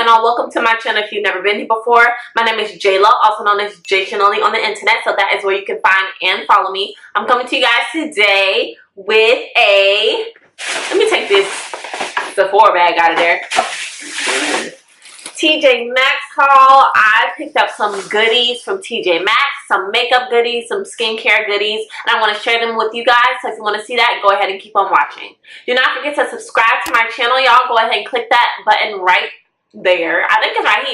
channel. Welcome to my channel if you've never been here before. My name is Jayla, also known as Jay Shanoli on the internet, so that is where you can find and follow me. I'm coming to you guys today with a, let me take this Sephora bag out of there. TJ Maxx haul. I picked up some goodies from TJ Maxx, some makeup goodies, some skincare goodies, and I want to share them with you guys. So if you want to see that, go ahead and keep on watching. Do not forget to subscribe to my channel, y'all. Go ahead and click that button right there. I think it's right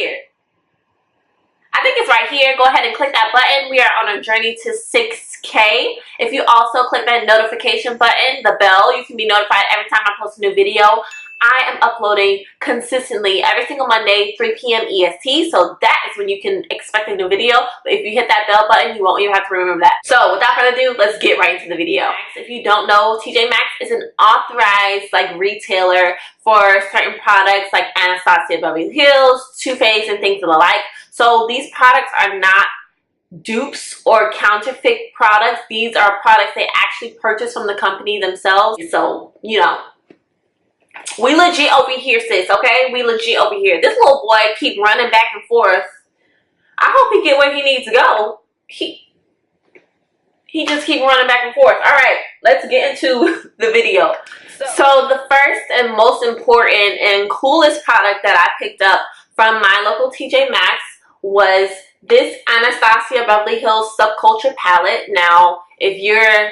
here. Go ahead and click that button. We are on a journey to 6K. If you also click that notification button, the bell, you can be notified every time I post a new video. I am uploading consistently every single Monday, 3 p.m. EST, so that is when you can expect a new video. But if you hit that bell button, you won't even have to remember that. So without further ado, let's get right into the video. If you don't know, TJ Maxx is an authorized retailer for certain products like Anastasia Beverly Hills, TooFaced, and things of the like. So these products are not dupes or counterfeit products. These are products they actually purchase from the company themselves. So, you know, we legit over here, sis, okay? We legit over here. This little boy keep running back and forth. I hope he get where he needs to go. He just keep running back and forth. All right, let's get into the video. So the first and most important and coolest product that I picked up from my local TJ Maxx was this Anastasia Beverly Hills Subculture palette. Now, if you're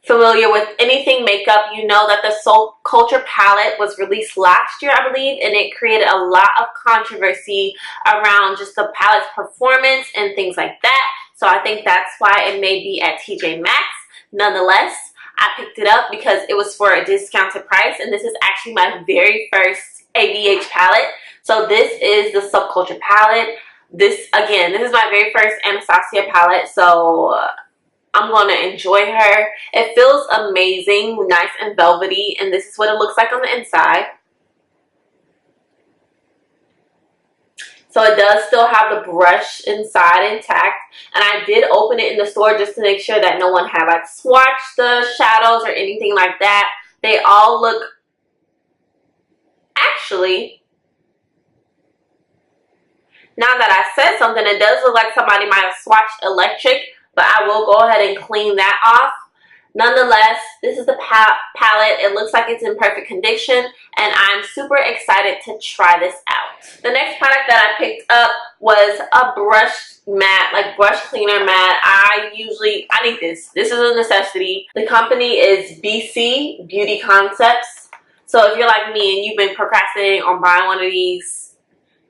familiar with anything makeup, you know that the Subculture palette was released last year, I believe, and it created a lot of controversy around just the palette's performance and things like that. So I think that's why it may be at TJ Maxx. Nonetheless, I picked it up because it was for a discounted price, and this is actually my very first ABH palette. So this is the Subculture palette. This is my very first Anastasia palette, so I'm going to enjoy her. It feels amazing, nice and velvety, and this is what it looks like on the inside. So it does still have the brush inside intact, and I did open it in the store just to make sure that no one had swatched the shadows or anything like that. They all look, actually, now that I said something, it does look like somebody might have swatched electric, but I will go ahead and clean that off. Nonetheless, this is the palette. It looks like it's in perfect condition, and I'm super excited to try this out. The next product that I picked up was a brush mat, brush cleaner mat. I need this. This is a necessity. The company is BC Beauty Concepts. So if you're like me and you've been procrastinating on buying one of these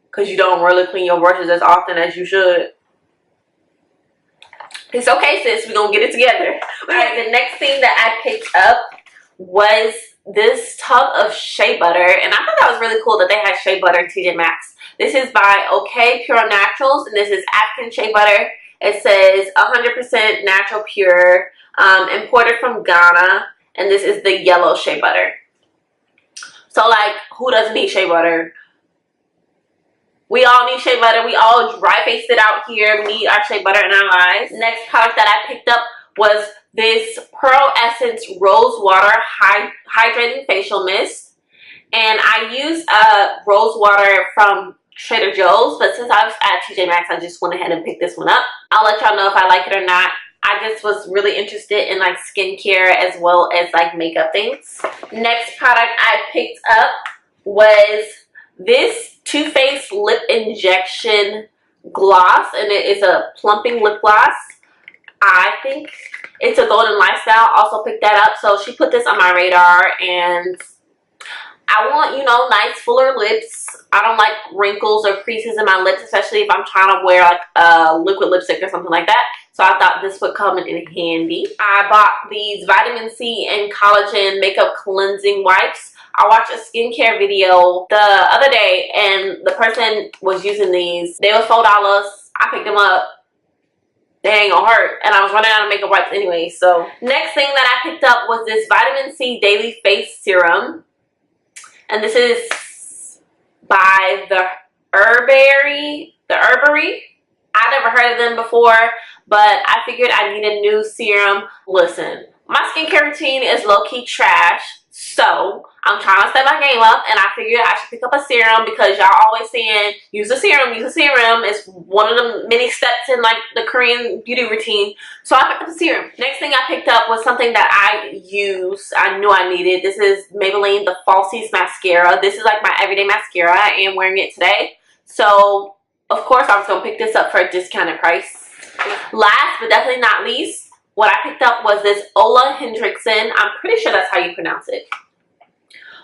because you don't really clean your brushes as often as you should, it's okay, sis. We're going to get it together. Alright, the next thing that I picked up was this tub of shea butter. And I thought that was really cool that they had shea butter in TJ Maxx. This is by OK Pure Naturals, and this is African shea butter. It says 100% natural pure, imported from Ghana. And this is the yellow shea butter. So, who doesn't need shea butter? We all need shea butter. We all dry-faced it out here. We need our shea butter in our lives. Next product that I picked up was this Pearl Essence Rose Water Hydrating Facial Mist. And I used rose water from Trader Joe's, but since I was at TJ Maxx, I just went ahead and picked this one up. I'll let y'all know if I like it or not. I just was really interested in skincare as well as makeup things. Next product I picked up was this TooFaced Lip Injection Gloss, and it is a plumping lip gloss. I think it's a Golden Lifestyle. Also picked that up. So she put this on my radar, and I want, nice fuller lips. I don't like wrinkles or creases in my lips, especially if I'm trying to wear a liquid lipstick or something like that. So I thought this would come in handy. I bought these vitamin C and collagen makeup cleansing wipes. I watched a skincare video the other day, and the person was using these. They were $4. I picked them up. They ain't gonna hurt. And I was running out of makeup wipes anyway. So next thing that I picked up was this vitamin C daily face serum. And this is by the Herbery. I never heard of them before, but I figured I need a new serum. Listen, my skincare routine is low-key trash. So I'm trying to step my game up, and I figured I should pick up a serum because y'all always saying use a serum, use a serum. It's one of the many steps in like the Korean beauty routine. So I picked up a serum. Next thing I picked up was something that I use. I knew I needed. This is Maybelline the Falsies mascara. This is like my everyday mascara. I am wearing it today. So of course I was gonna pick this up for a discounted price. Last but definitely not least, what I picked up was this Ola Hendrickson. I'm pretty sure that's how you pronounce it.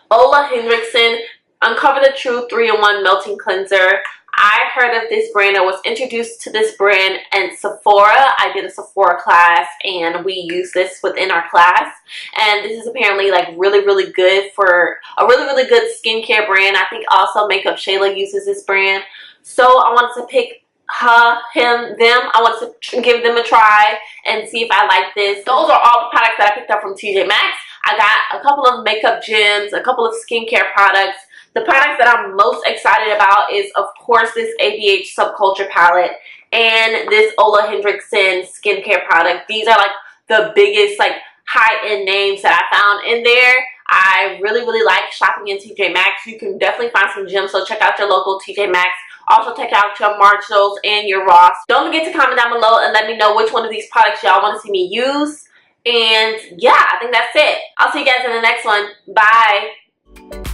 Ola Hendrickson Uncover the Truth 3-in-1 Melting Cleanser. I heard of this brand. I was introduced to this brand in Sephora. I did a Sephora class and we used this within our class. And this is apparently like really good for a really good skincare brand. I think also Makeup Shayla uses this brand. So I wanted to pick them. I wanted to give them a try and see if I like this. Those are all the products that I picked up from TJ Maxx. I got a couple of makeup gems, a couple of skincare products. The products that I'm most excited about is, of course, this ABH Subculture palette and this Ola Hendrickson skincare product. These are like the biggest like high-end names that I found in there. I really like shopping in TJ Maxx. You can definitely find some gems, so check out your local TJ Maxx. Also check out your Marshalls and your Ross. Don't forget to comment down below and let me know which one of these products y'all want to see me use. And yeah, I think that's it. I'll see you guys in the next one. Bye.